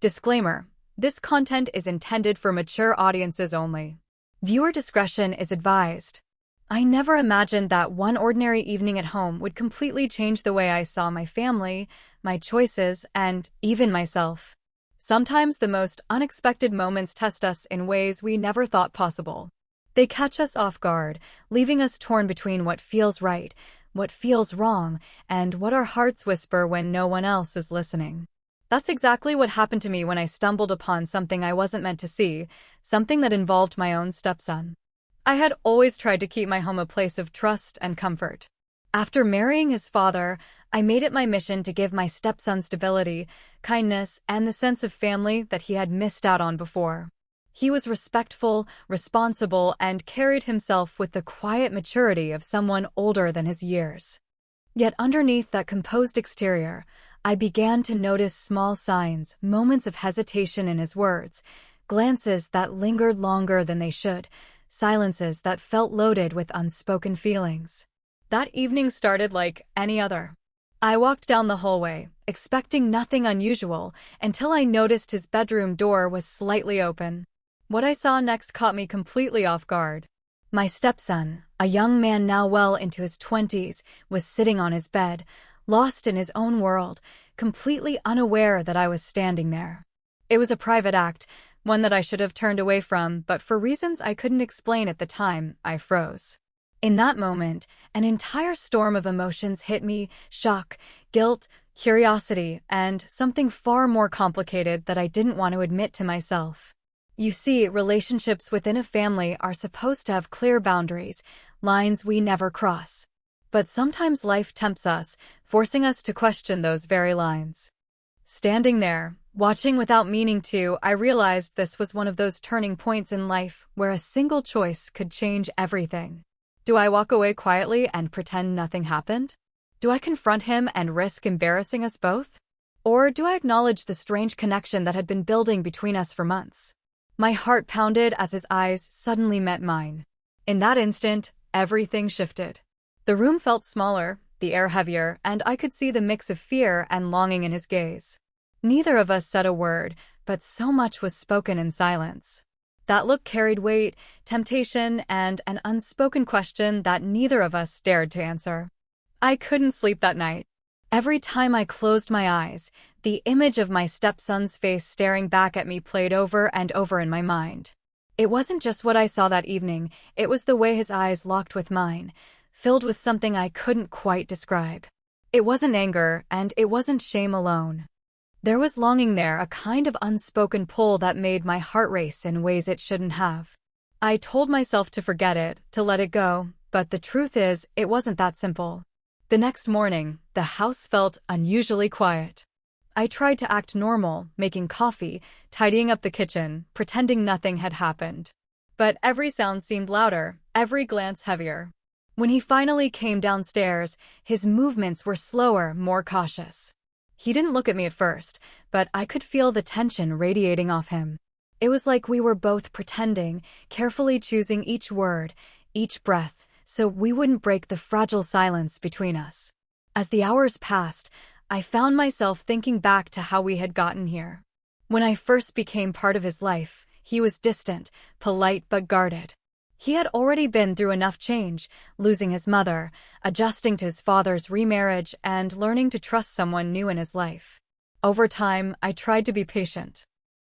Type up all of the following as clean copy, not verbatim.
Disclaimer: this content is intended for mature audiences only. Viewer discretion is advised. I never imagined that one ordinary evening at home would completely change the way I saw my family, my choices, and even myself. Sometimes the most unexpected moments test us in ways we never thought possible. They catch us off guard, leaving us torn between what feels right, what feels wrong, and what our hearts whisper when no one else is listening. That's exactly what happened to me when I stumbled upon something I wasn't meant to see, something that involved my own stepson. I had always tried to keep my home a place of trust and comfort. After marrying his father, I made it my mission to give my stepson stability, kindness, and the sense of family that he had missed out on before. He was respectful, responsible, and carried himself with the quiet maturity of someone older than his years. Yet underneath that composed exterior, I began to notice small signs, moments of hesitation in his words, glances that lingered longer than they should, silences that felt loaded with unspoken feelings. That evening started like any other. I walked down the hallway, expecting nothing unusual, until I noticed his bedroom door was slightly open. What I saw next caught me completely off guard. My stepson, a young man now well into his 20s, was sitting on his bed, lost in his own world, completely unaware that I was standing there. It was a private act, one that I should have turned away from, but for reasons I couldn't explain at the time, I froze. In that moment, an entire storm of emotions hit me: shock, guilt, curiosity, and something far more complicated that I didn't want to admit to myself. You see, relationships within a family are supposed to have clear boundaries, lines we never cross. But sometimes life tempts us, forcing us to question those very lines. Standing there, watching without meaning to, I realized this was one of those turning points in life where a single choice could change everything. Do I walk away quietly and pretend nothing happened? Do I confront him and risk embarrassing us both? Or do I acknowledge the strange connection that had been building between us for months? My heart pounded as his eyes suddenly met mine. In that instant, everything shifted. The room felt smaller, the air heavier, and I could see the mix of fear and longing in his gaze. Neither of us said a word, but so much was spoken in silence. That look carried weight, temptation, and an unspoken question that neither of us dared to answer. I couldn't sleep that night. Every time I closed my eyes, the image of my stepson's face staring back at me played over and over in my mind. It wasn't just what I saw that evening, it was the way his eyes locked with mine, filled with something I couldn't quite describe. It wasn't anger, and it wasn't shame alone. There was longing there, a kind of unspoken pull that made my heart race in ways it shouldn't have. I told myself to forget it, to let it go, but the truth is, it wasn't that simple. The next morning, the house felt unusually quiet. I tried to act normal, making coffee, tidying up the kitchen, pretending nothing had happened. But every sound seemed louder, every glance heavier. When he finally came downstairs, his movements were slower, more cautious. He didn't look at me at first, but I could feel the tension radiating off him. It was like we were both pretending, carefully choosing each word, each breath, so we wouldn't break the fragile silence between us. As the hours passed, I found myself thinking back to how we had gotten here. When I first became part of his life, he was distant, polite but guarded. He had already been through enough change, losing his mother, adjusting to his father's remarriage, and learning to trust someone new in his life. Over time, I tried to be patient.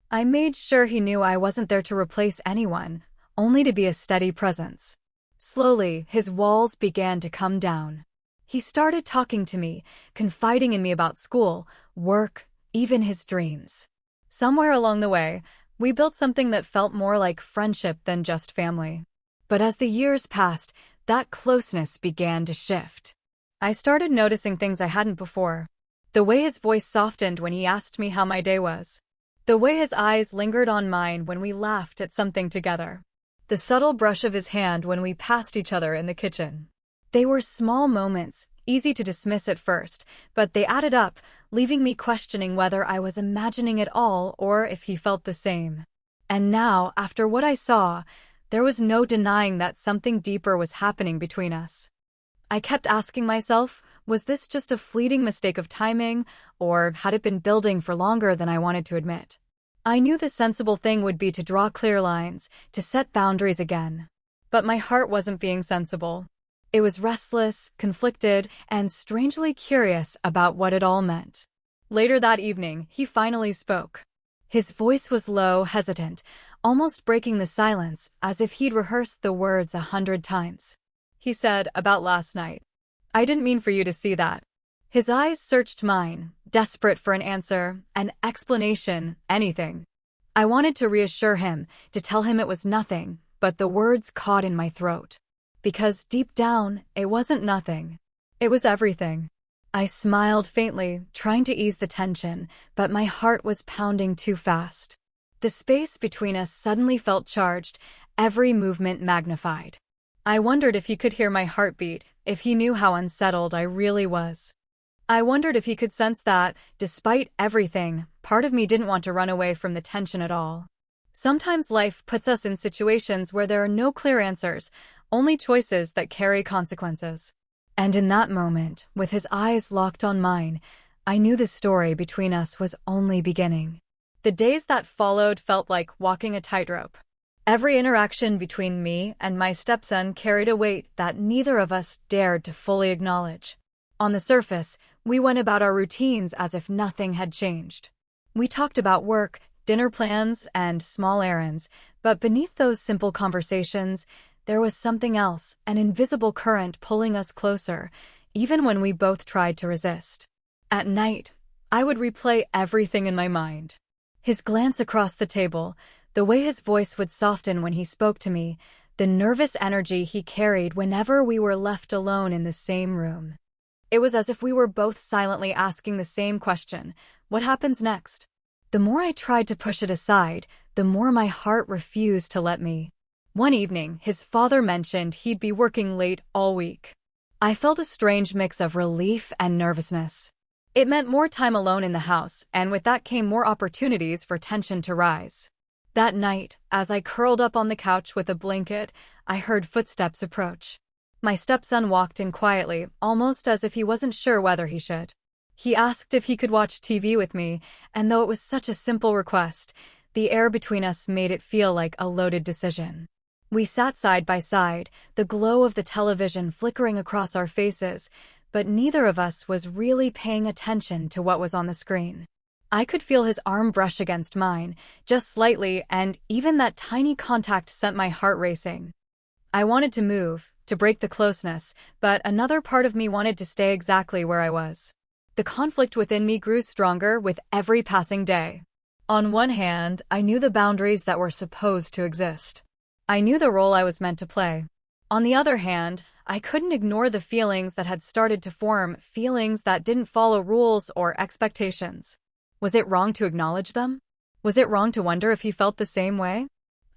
I made sure he knew I wasn't there to replace anyone, only to be a steady presence. Slowly, his walls began to come down. He started talking to me, confiding in me about school, work, even his dreams. Somewhere along the way, we built something that felt more like friendship than just family. But as the years passed, that closeness began to shift. I started noticing things I hadn't before. The way his voice softened when he asked me how my day was. The way his eyes lingered on mine when we laughed at something together. The subtle brush of his hand when we passed each other in the kitchen. They were small moments, easy to dismiss at first, but they added up, leaving me questioning whether I was imagining it all or if he felt the same. And now, after what I saw, there was no denying that something deeper was happening between us. I kept asking myself, Was this just a fleeting mistake of timing, or had it been building for longer than I wanted to admit? I knew the sensible thing would be to draw clear lines, to set boundaries again. But my heart wasn't being sensible. It was restless, conflicted, and strangely curious about what it all meant. Later that evening, he finally spoke. His voice was low, hesitant, almost breaking the silence, as if he'd rehearsed the words 100 times. He said, about last night. I didn't mean for you to see that. His eyes searched mine, desperate for an answer, an explanation, anything. I wanted to reassure him, to tell him it was nothing, but the words caught in my throat. Because deep down, it wasn't nothing. It was everything. I smiled faintly, trying to ease the tension, but my heart was pounding too fast. The space between us suddenly felt charged, every movement magnified. I wondered if he could hear my heartbeat, if he knew how unsettled I really was. I wondered if he could sense that, despite everything, part of me didn't want to run away from the tension at all. Sometimes life puts us in situations where there are no clear answers, only choices that carry consequences. And in that moment, with his eyes locked on mine, I knew the story between us was only beginning. The days that followed felt like walking a tightrope. Every interaction between me and my stepson carried a weight that neither of us dared to fully acknowledge. On the surface, we went about our routines as if nothing had changed. We talked about work, dinner plans, and small errands, but beneath those simple conversations, there was something else, an invisible current pulling us closer, even when we both tried to resist. At night, I would replay everything in my mind. His glance across the table, the way his voice would soften when he spoke to me, the nervous energy he carried whenever we were left alone in the same room. It was as if we were both silently asking the same question, what happens next? The more I tried to push it aside, the more my heart refused to let me. One evening, his father mentioned he'd be working late all week. I felt a strange mix of relief and nervousness. It meant more time alone in the house, and with that came more opportunities for tension to rise. That night, as I curled up on the couch with a blanket, I heard footsteps approach. My stepson walked in quietly, almost as if he wasn't sure whether he should. He asked if he could watch TV with me, and though it was such a simple request, the air between us made it feel like a loaded decision. We sat side by side, the glow of the television flickering across our faces, but neither of us was really paying attention to what was on the screen. I could feel his arm brush against mine, just slightly, and even that tiny contact sent my heart racing. I wanted to move, to break the closeness, but another part of me wanted to stay exactly where I was. The conflict within me grew stronger with every passing day. On one hand, I knew the boundaries that were supposed to exist. I knew the role I was meant to play. On the other hand, I couldn't ignore the feelings that had started to form, feelings that didn't follow rules or expectations. Was it wrong to acknowledge them? Was it wrong to wonder if he felt the same way?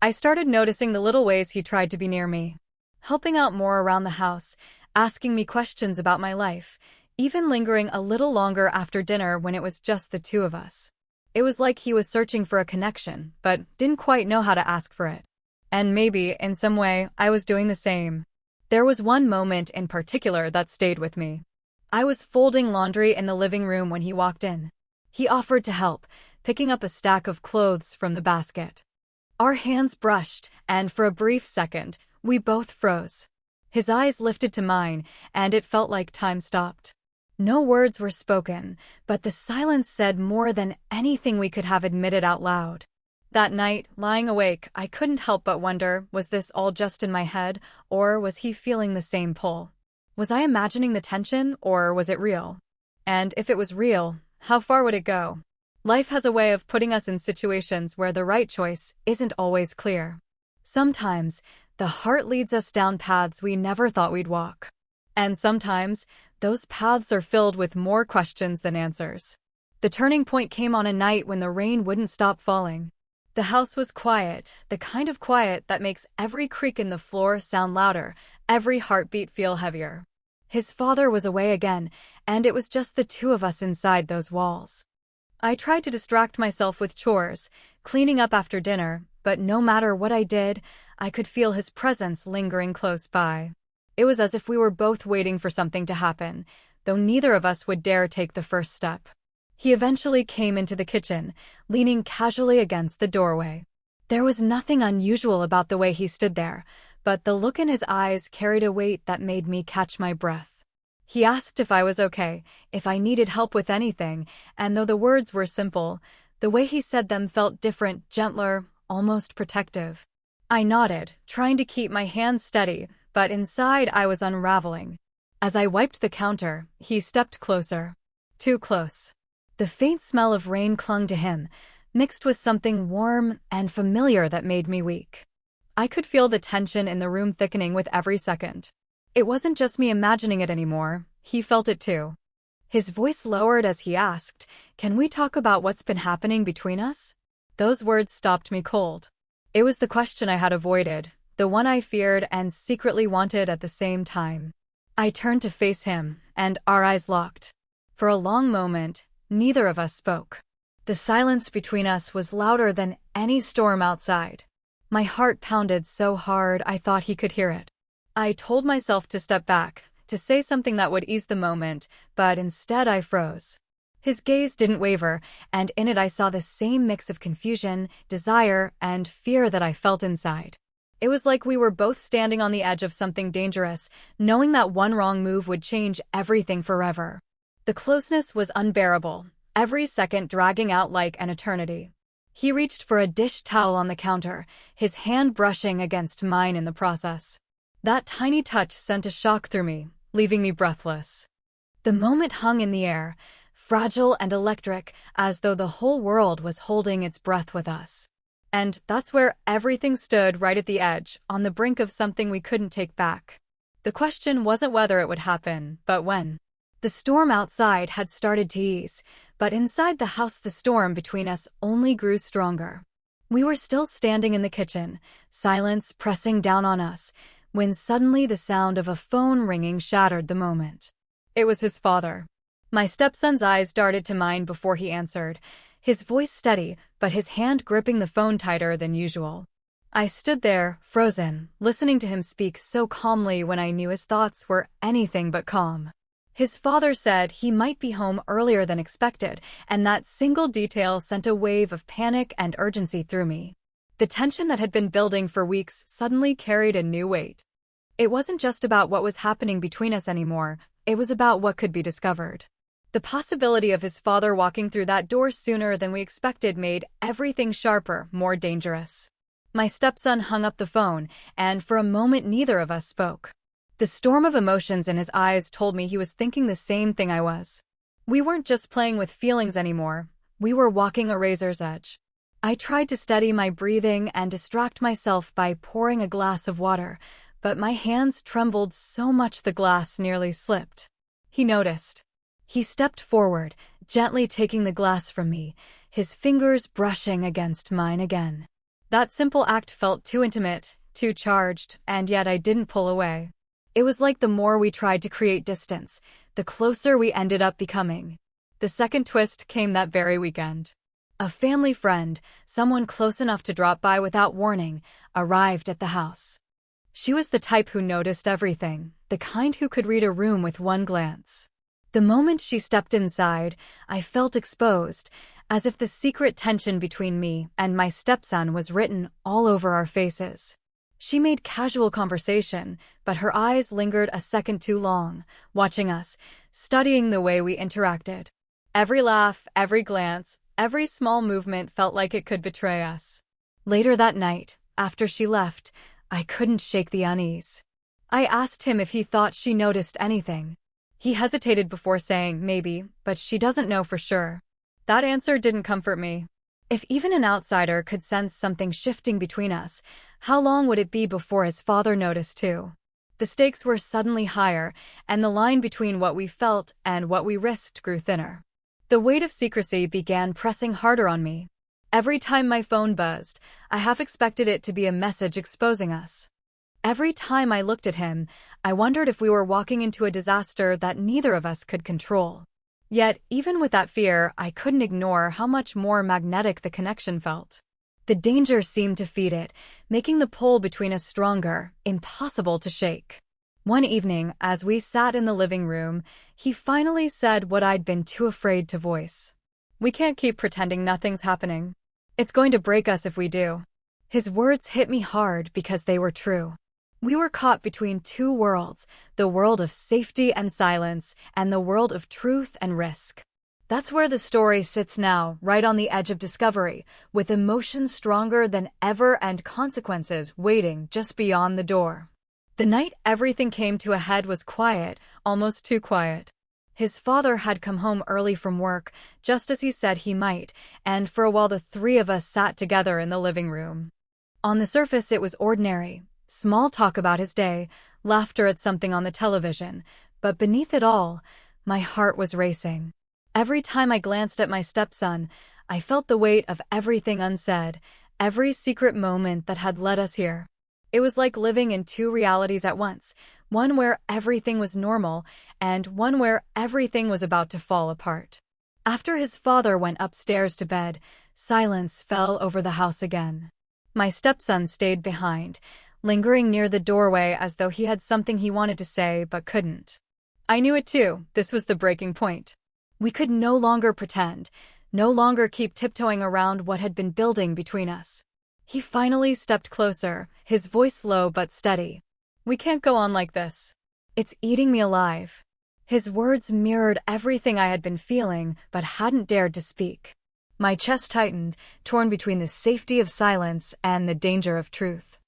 I started noticing the little ways he tried to be near me, helping out more around the house, asking me questions about my life, even lingering a little longer after dinner when it was just the two of us. It was like he was searching for a connection, but didn't quite know how to ask for it. And maybe, in some way, I was doing the same. There was one moment in particular that stayed with me. I was folding laundry in the living room when he walked in. He offered to help, picking up a stack of clothes from the basket. Our hands brushed, and for a brief second, we both froze. His eyes lifted to mine, and it felt like time stopped. No words were spoken, but the silence said more than anything we could have admitted out loud. That night, lying awake, I couldn't help but wonder, was this all just in my head, or was he feeling the same pull? Was I imagining the tension, or was it real? And if it was real, how far would it go? Life has a way of putting us in situations where the right choice isn't always clear. Sometimes, the heart leads us down paths we never thought we'd walk. And sometimes, those paths are filled with more questions than answers. The turning point came on a night when the rain wouldn't stop falling. The house was quiet, the kind of quiet that makes every creak in the floor sound louder, every heartbeat feel heavier. His father was away again, and it was just the two of us inside those walls. I tried to distract myself with chores, cleaning up after dinner, but no matter what I did, I could feel his presence lingering close by. It was as if we were both waiting for something to happen, though neither of us would dare take the first step. He eventually came into the kitchen, leaning casually against the doorway. There was nothing unusual about the way he stood there, but the look in his eyes carried a weight that made me catch my breath. He asked if I was okay, if I needed help with anything, and though the words were simple, the way he said them felt different, gentler, almost protective. I nodded, trying to keep my hands steady, but inside I was unraveling. As I wiped the counter, he stepped closer. Too close. The faint smell of rain clung to him, mixed with something warm and familiar that made me weak. I could feel the tension in the room thickening with every second. It wasn't just me imagining it anymore, he felt it too. His voice lowered as he asked, "Can we talk about what's been happening between us?" Those words stopped me cold. It was the question I had avoided, the one I feared and secretly wanted at the same time. I turned to face him, and our eyes locked. For a long moment, neither of us spoke. The silence between us was louder than any storm outside. My heart pounded so hard I thought he could hear it. I told myself to step back, to say something that would ease the moment, but instead I froze. His gaze didn't waver, and in it I saw the same mix of confusion, desire, and fear that I felt inside. It was like we were both standing on the edge of something dangerous, knowing that one wrong move would change everything forever. The closeness was unbearable, every second dragging out like an eternity. He reached for a dish towel on the counter, his hand brushing against mine in the process. That tiny touch sent a shock through me, leaving me breathless. The moment hung in the air, fragile and electric, as though the whole world was holding its breath with us. And that's where everything stood, right at the edge, on the brink of something we couldn't take back. The question wasn't whether it would happen, but when. The storm outside had started to ease, but inside the house the storm between us only grew stronger. We were still standing in the kitchen, silence pressing down on us, when suddenly the sound of a phone ringing shattered the moment. It was his father. My stepson's eyes darted to mine before he answered, his voice steady, but his hand gripping the phone tighter than usual. I stood there, frozen, listening to him speak so calmly when I knew his thoughts were anything but calm. His father said he might be home earlier than expected, and that single detail sent a wave of panic and urgency through me. The tension that had been building for weeks suddenly carried a new weight. It wasn't just about what was happening between us anymore, it was about what could be discovered. The possibility of his father walking through that door sooner than we expected made everything sharper, more dangerous. My stepson hung up the phone, and for a moment neither of us spoke. The storm of emotions in his eyes told me he was thinking the same thing I was. We weren't just playing with feelings anymore, we were walking a razor's edge. I tried to steady my breathing and distract myself by pouring a glass of water, but my hands trembled so much the glass nearly slipped. He noticed. He stepped forward, gently taking the glass from me, his fingers brushing against mine again. That simple act felt too intimate, too charged, and yet I didn't pull away. It was like the more we tried to create distance, the closer we ended up becoming. The second twist came that very weekend. A family friend, someone close enough to drop by without warning, arrived at the house. She was the type who noticed everything, the kind who could read a room with one glance. The moment she stepped inside, I felt exposed, as if the secret tension between me and my stepson was written all over our faces. She made casual conversation, but her eyes lingered a second too long, watching us, studying the way we interacted. Every laugh, every glance, every small movement felt like it could betray us. Later that night, after she left, I couldn't shake the unease. I asked him if he thought she noticed anything. He hesitated before saying maybe, but she doesn't know for sure. That answer didn't comfort me. If even an outsider could sense something shifting between us, how long would it be before his father noticed too? The stakes were suddenly higher, and the line between what we felt and what we risked grew thinner. The weight of secrecy began pressing harder on me. Every time my phone buzzed, I half expected it to be a message exposing us. Every time I looked at him, I wondered if we were walking into a disaster that neither of us could control. Yet, even with that fear, I couldn't ignore how much more magnetic the connection felt. The danger seemed to feed it, making the pull between us stronger, impossible to shake. One evening, as we sat in the living room, he finally said what I'd been too afraid to voice. "We can't keep pretending nothing's happening. It's going to break us if we do." His words hit me hard because they were true. We were caught between two worlds, the world of safety and silence, and the world of truth and risk. That's where the story sits now, right on the edge of discovery, with emotions stronger than ever and consequences waiting just beyond the door. The night everything came to a head was quiet, almost too quiet. His father had come home early from work, just as he said he might, and for a while the three of us sat together in the living room. On the surface it was ordinary, small talk about his day, laughter at something on the television, but beneath it all, my heart was racing. Every time I glanced at my stepson, I felt the weight of everything unsaid, every secret moment that had led us here. It was like living in two realities at once, one where everything was normal and one where everything was about to fall apart. After his father went upstairs to bed, silence fell over the house again. My stepson stayed behind, lingering near the doorway as though he had something he wanted to say but couldn't. I knew it too. This was the breaking point. We could no longer pretend, no longer keep tiptoeing around what had been building between us. He finally stepped closer, his voice low but steady. "We can't go on like this. It's eating me alive." His words mirrored everything I had been feeling but hadn't dared to speak. My chest tightened, torn between the safety of silence and the danger of truth.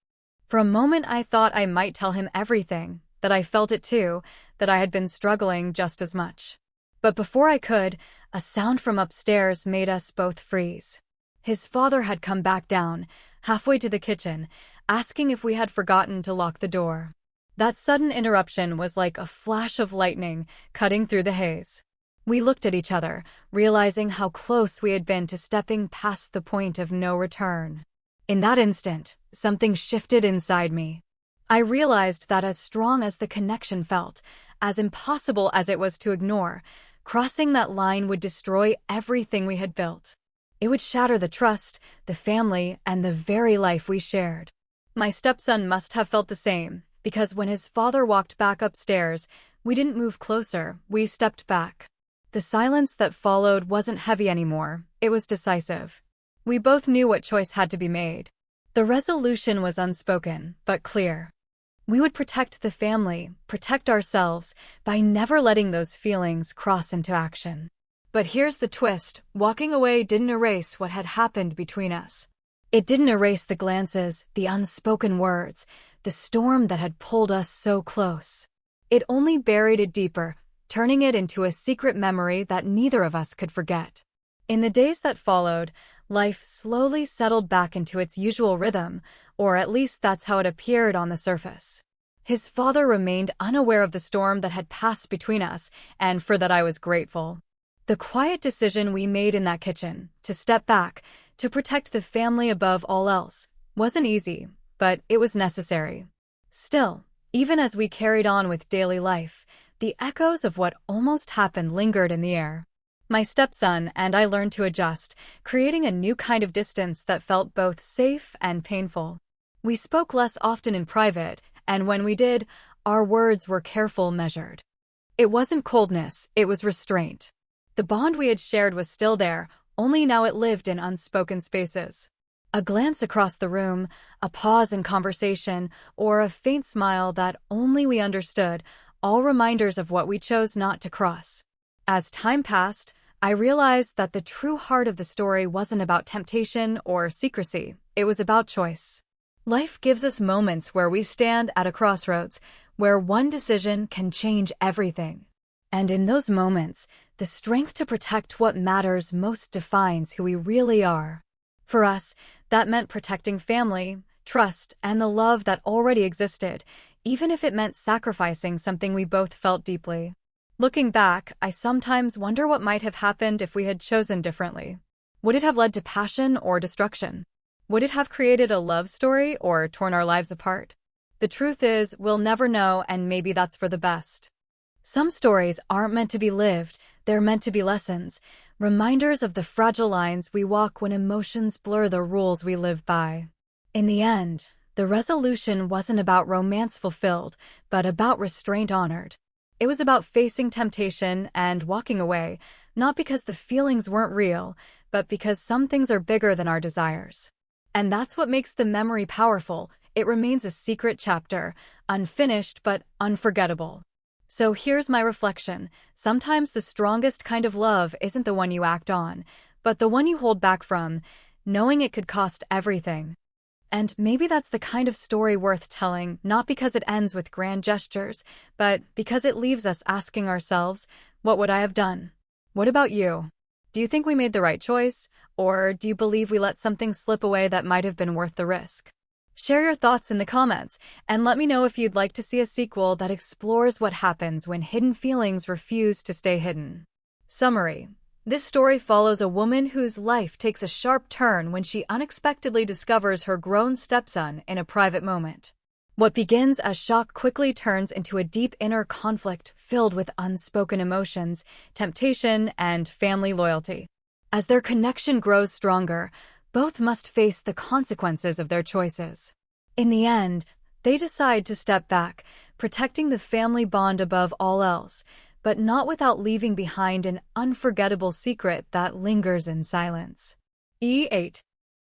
For a moment I thought I might tell him everything, that I felt it too, that I had been struggling just as much. But before I could, a sound from upstairs made us both freeze. His father had come back down, halfway to the kitchen, asking if we had forgotten to lock the door. That sudden interruption was like a flash of lightning cutting through the haze. We looked at each other, realizing how close we had been to stepping past the point of no return. In that instant, something shifted inside me. I realized that as strong as the connection felt, as impossible as it was to ignore, crossing that line would destroy everything we had built. It would shatter the trust, the family, and the very life we shared. My stepson must have felt the same, because when his father walked back upstairs, we didn't move closer, we stepped back. The silence that followed wasn't heavy anymore, it was decisive. We both knew what choice had to be made. The resolution was unspoken, but clear. We would protect the family, protect ourselves, by never letting those feelings cross into action. But here's the twist, walking away didn't erase what had happened between us. It didn't erase the glances, the unspoken words, the storm that had pulled us so close. It only buried it deeper, turning it into a secret memory that neither of us could forget. In the days that followed, life slowly settled back into its usual rhythm, or at least that's how it appeared on the surface. His father remained unaware of the storm that had passed between us, and for that I was grateful. The quiet decision we made in that kitchen, to step back, to protect the family above all else, wasn't easy, but it was necessary. Still, even as we carried on with daily life, the echoes of what almost happened lingered in the air. My stepson and I learned to adjust, creating a new kind of distance that felt both safe and painful. We spoke less often in private, and when we did, our words were careful, measured. It wasn't coldness, it was restraint. The bond we had shared was still there, only now it lived in unspoken spaces. A glance across the room, a pause in conversation, or a faint smile that only we understood, all reminders of what we chose not to cross. As time passed, I realized that the true heart of the story wasn't about temptation or secrecy, it was about choice. Life gives us moments where we stand at a crossroads, where one decision can change everything. And in those moments, the strength to protect what matters most defines who we really are. For us, that meant protecting family, trust, and the love that already existed, even if it meant sacrificing something we both felt deeply. Looking back, I sometimes wonder what might have happened if we had chosen differently. Would it have led to passion or destruction? Would it have created a love story or torn our lives apart? The truth is, we'll never know, and maybe that's for the best. Some stories aren't meant to be lived, they're meant to be lessons, reminders of the fragile lines we walk when emotions blur the rules we live by. In the end, The resolution wasn't about romance fulfilled, but about restraint honored. It was about facing temptation and walking away, not because the feelings weren't real, but because some things are bigger than our desires. And that's what makes the memory powerful. It remains a secret chapter, unfinished but unforgettable. So here's my reflection. Sometimes the strongest kind of love isn't the one you act on, but the one you hold back from, knowing it could cost everything. And maybe that's the kind of story worth telling, not because it ends with grand gestures, but because it leaves us asking ourselves, what would I have done? What about you? Do you think we made the right choice, or do you believe we let something slip away that might have been worth the risk? Share your thoughts in the comments, and let me know if you'd like to see a sequel that explores what happens when hidden feelings refuse to stay hidden. Summary. This story follows a woman whose life takes a sharp turn when she unexpectedly discovers her grown stepson in a private moment. What begins as shock quickly turns into a deep inner conflict filled with unspoken emotions, temptation, and family loyalty. As their connection grows stronger, both must face the consequences of their choices. In the end, they decide to step back, protecting the family bond above all else, but not without leaving behind an unforgettable secret that lingers in silence. E8.